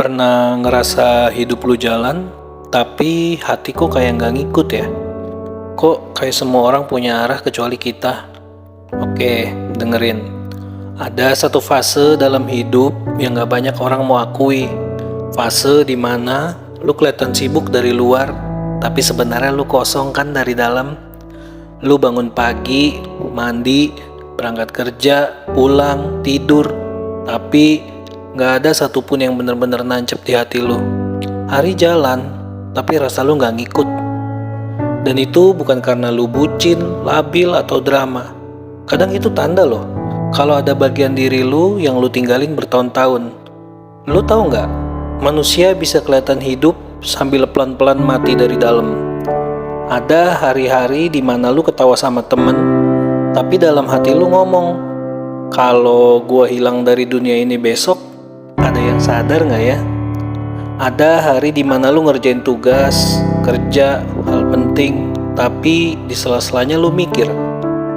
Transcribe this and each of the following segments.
Pernah ngerasa hidup lu jalan, tapi hati kok kayak nggak ngikut ya? Kok kayak semua orang punya arah kecuali kita? Oke, dengerin. Ada satu fase dalam hidup yang nggak banyak orang mau akui. Fase dimana lu kelihatan sibuk dari luar, tapi sebenarnya lu kosong kan dari dalam. Lu bangun pagi, mandi, berangkat kerja, pulang, tidur, tapi gak ada satupun yang bener-bener nancep di hati lu. Hari jalan, tapi rasa lu gak ngikut. Dan itu bukan karena lu bucin, labil, atau drama. Kadang itu tanda loh, kalau ada bagian diri lu yang lu tinggalin bertahun-tahun. Lu tahu gak, manusia bisa kelihatan hidup sambil pelan-pelan mati dari dalam. Ada hari-hari dimana lu ketawa sama temen, tapi dalam hati lu ngomong, kalau gua hilang dari dunia ini besok, ada yang sadar gak ya? Ada hari dimana lu ngerjain tugas, kerja, hal penting, tapi di sela-selanya lu mikir,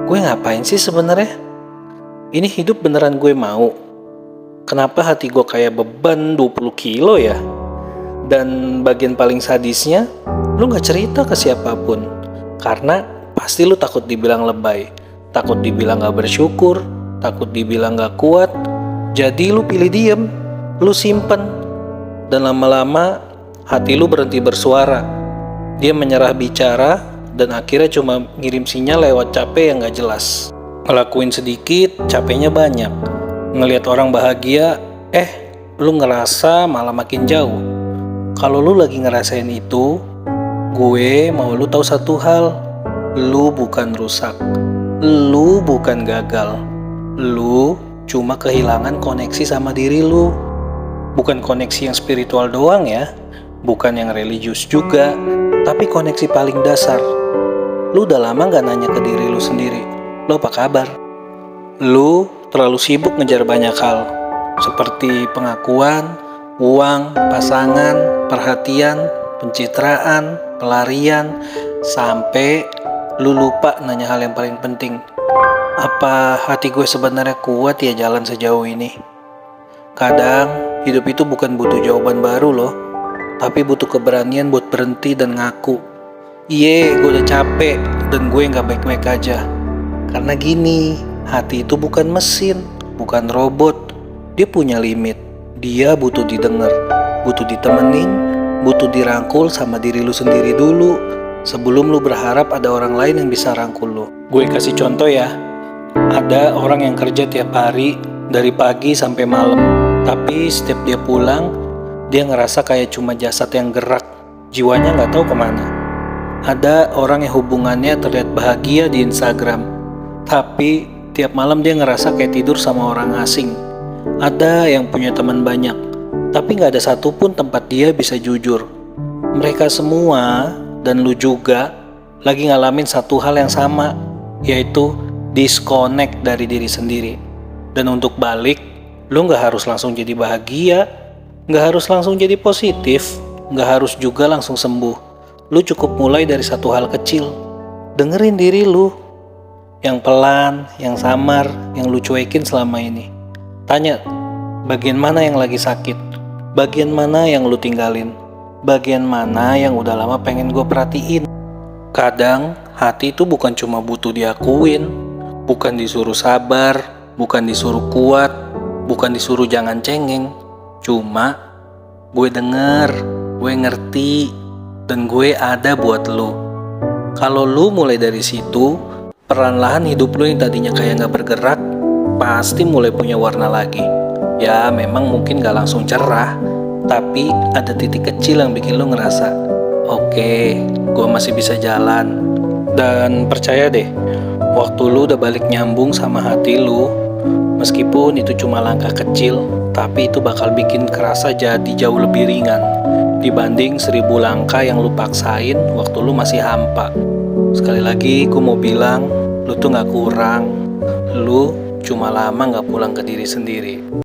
gue ngapain sih sebenarnya? Ini hidup beneran gue mau? Kenapa hati gue kayak beban 20 kilo ya? Dan bagian paling sadisnya, lu gak cerita ke siapapun. Karena pasti lu takut dibilang lebay, takut dibilang gak bersyukur, takut dibilang gak kuat. Jadi lu pilih diem, lu simpen, dan lama-lama hati lu berhenti bersuara. Dia menyerah bicara dan akhirnya cuma ngirim sinyal lewat capek yang gak jelas. Ngelakuin sedikit, capeknya banyak. Ngelihat orang bahagia, lu ngerasa malah makin jauh. Kalau lu lagi ngerasain itu, gue mau lu tahu satu hal. Lu bukan rusak, lu bukan gagal, lu cuma kehilangan koneksi sama diri lu. Bukan koneksi yang spiritual doang ya, bukan yang religius juga, tapi koneksi paling dasar. Lu udah lama gak nanya ke diri lu sendiri, lu apa kabar? Lu terlalu sibuk ngejar banyak hal, seperti pengakuan, uang, pasangan, perhatian, pencitraan, pelarian, sampai lu lupa nanya hal yang paling penting. Apa hati gue sebenarnya kuat ya jalan sejauh ini? Kadang hidup itu bukan butuh jawaban baru loh, tapi butuh keberanian buat berhenti dan ngaku, gue udah capek dan gue gak baik-baik aja. Karena gini, hati itu bukan mesin, bukan robot. Dia punya limit. Dia butuh didengar, butuh ditemenin, butuh dirangkul sama diri lu sendiri dulu, sebelum lu berharap ada orang lain yang bisa rangkul lu. Gue kasih contoh ya. Ada orang yang kerja tiap hari dari pagi sampai malam, tapi setiap dia pulang, dia ngerasa kayak cuma jasad yang gerak, jiwanya gak tahu kemana. Ada orang yang hubungannya terlihat bahagia di Instagram, tapi tiap malam dia ngerasa kayak tidur sama orang asing. Ada yang punya teman banyak, tapi gak ada satupun tempat dia bisa jujur. Mereka semua, dan lu juga, lagi ngalamin satu hal yang sama, yaitu disconnect dari diri sendiri. Dan untuk balik, lu gak harus langsung jadi bahagia, gak harus langsung jadi positif, gak harus juga langsung sembuh. Lu cukup mulai dari satu hal kecil. Dengerin diri lu, yang pelan, yang samar, yang lu cuekin selama ini. Tanya, bagian mana yang lagi sakit? Bagian mana yang lu tinggalin? Bagian mana yang udah lama pengen gue perhatiin? Kadang, hati itu bukan cuma butuh diakuin, bukan disuruh sabar, bukan disuruh kuat, bukan disuruh jangan cengeng. Cuma, gue denger, gue ngerti, dan gue ada buat lu. Kalau lu mulai dari situ, perlahan-lahan hidup lu yang tadinya kayak gak bergerak, pasti mulai punya warna lagi. Ya memang mungkin gak langsung cerah, tapi ada titik kecil yang bikin lu ngerasa, oke, gue masih bisa jalan. Dan percaya deh, waktu lu udah balik nyambung sama hati lu, meskipun itu cuma langkah kecil, tapi itu bakal bikin kerasa jadi jauh lebih ringan dibanding 1000 langkah yang lu paksain waktu lu masih hampa. Sekali lagi gue mau bilang, lu tuh gak kurang, lu cuma lama gak pulang ke diri sendiri.